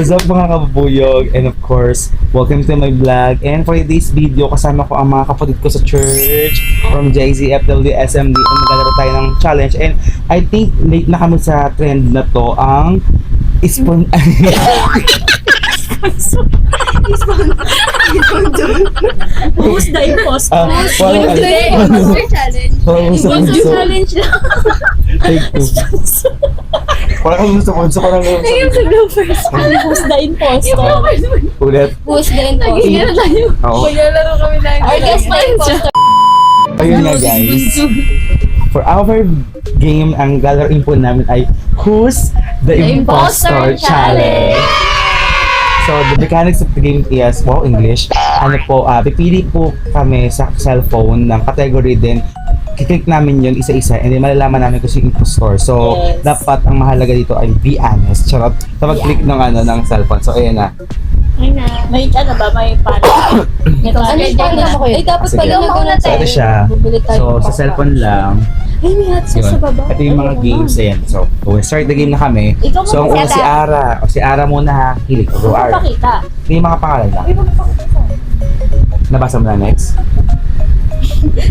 What's up mga kabubuyog? And of course, welcome to my vlog. And for today's video, kasama ko ang mga kapatid ko sa church from JZ, FW, SMD. And maglalaro tayo ng challenge. And I think late na kami sa trend na to, ang Ispon... Who's the imposter? Walang Imposter challenge. Imposter challenge lang. Take two. Parang gusto ko, parang Ayun sa first. Who's the imposter? ulit. Who's the imposter? Oo. Maglalaro kami ng Or guess my imposter. Ayun nga guys. For our game, ang galarin po namin ay Who's the Imposter Challenge. So, the mechanics of the game is, English. Ano po, pipili po kami sa cellphone ng category din. Kiklik namin yun isa-isa and then malalaman namin kung sino yung impostor. So, dapat ang mahalaga dito ay be honest. Charot. Sa pag-click ng cellphone. So, ayan na. May ano ba? May paano? Ay, dapat Sige. pala mauna So, tayo. ito siya. So, sa cellphone lang. Ay, may headset sa baba. Ito yung mga games. Ayan. So, we'll start the game na kami. Ikaw So, ang muna, una si Tata. Ara. O, si Ara muna ha. Hilig. Go, Ara. Pakita. Ito yung mga pangalan lang. Nabasa mo na next?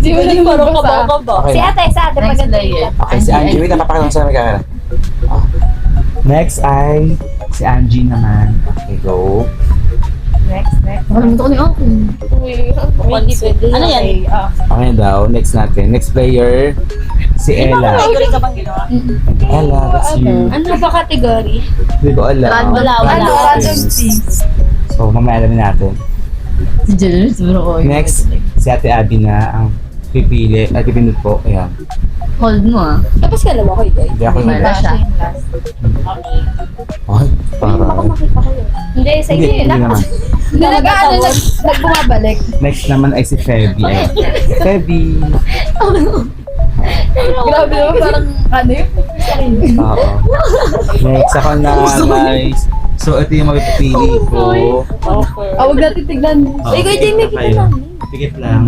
Di mo Hindi na parang magbasa. kabang-kaba. Okay. Si ate, Next layer. Okay, si Angie. Wait, napapakita ko sa may camera. Next ay si Angie naman. Okay, go. Next. Ano yan? Okay daw. Next natin. Next player, si Ella. Category ka bang ginawa? Ella, that's you. Ano ba category? Hindi ko alam. Wala. Random things. So, mamaya alamin natin. Si Jen, siguro ko. Next, si Ate Abby na ang pipili. Ay, pipindot po. Ayan. Hold mo ah. Tapos kalawa ko ito. Hindi ako yung Wala siya. Ay, parang. Hindi, sige. Hindi naman. Nagbumabalik. Next naman ay si Febby. Ayan. Febby. Grabe naman, parang ano yun? Oo. Next ako na, guys. So, ito yung mapipili ko. Huwag natin tignan. Ikaw, Jamie, kita namin. Pikit lang.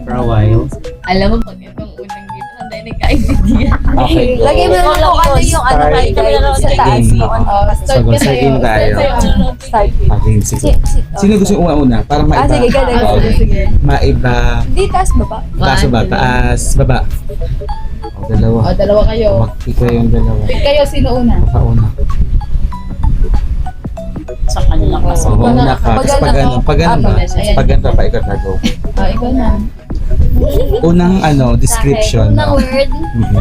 For a while. Alam mo, pag itong unang dito, nanday nagka-idea. Okay, go. Lagay mo na lang kung ano yung ano Start kayo sa the taas. game. Start So, ka start game tayo. Start. Okay, sige. Sino gusto yung una-una? Para maiba. Sige, ganun. Oo. Sige. Maiba. Hindi, taas baba. Taas ba? Taas. Baba. O, dalawa. O, dalawa kayo. Mag-pick kayo yung dalawa. Pick kayo, sino una? Pauna. Sa kanila kasi. So, mauna ka. Tapos pag ano ba? Ayan. Pag ano pa, ikot na go. Ikaw na. Unang description. Unang word. Mhm.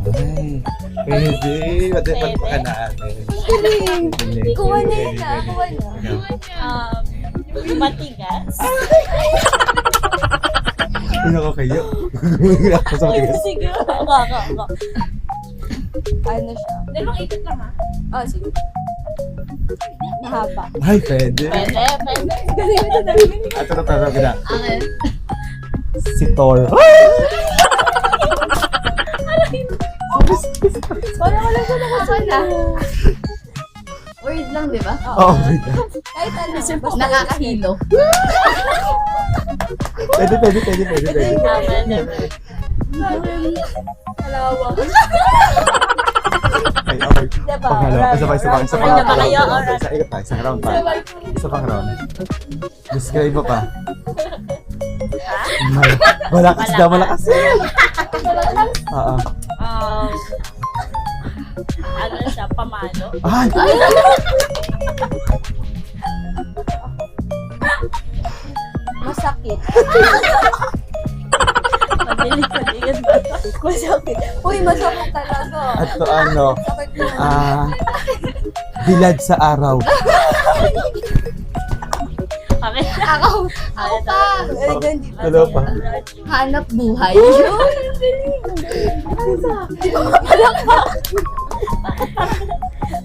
Madilim. Ay, pwede. Pwede pa natin. Kuha na yun ah. Kuha na. Matigas. Ano ko kayo? Ako sa matigas. Sige. Ano siya? Dalawang ikot lang ha? Sige. Mahaba. Ay, pwede. Pwede. Ato na tayo kita. Okay. Si Thor. Wala ko lang siya nakasana. Word lang, di ba? Oh my God. Kahit ano. Nakakahilo. Pwede. Kalawang. Ay, okay. Diba? Pangalawa. Isa pa. Ano ba kayo? Alright. Ikot pa. Isang round pa. Isa pang round. Describe mo pa. Malakas daw, malakas. Oo. Ano siya? Pamalo? Ay! Masakit. Madilig ba? Masakit. Uy, masakit talaga. At to ano, Sakit na. bilad sa araw. Okay. Ako pa. Dalawa pa. Hanap buhay.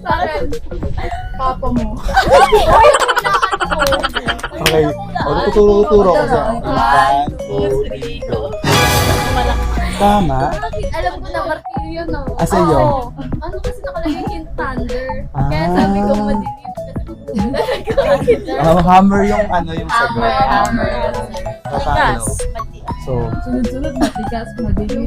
Bakit? Papa mo. Okay. Tuturo ko sa 1, 2, 3, go. Tama. Alam ko na martilyo yun. Asa iyo? Ano kasi nakalagay yung thunder. Ah. Kaya sabi ko madilim. Hammer yung yung sagot. Hammer. Tatalo. So, Sunod-sunod, matigas, madilim.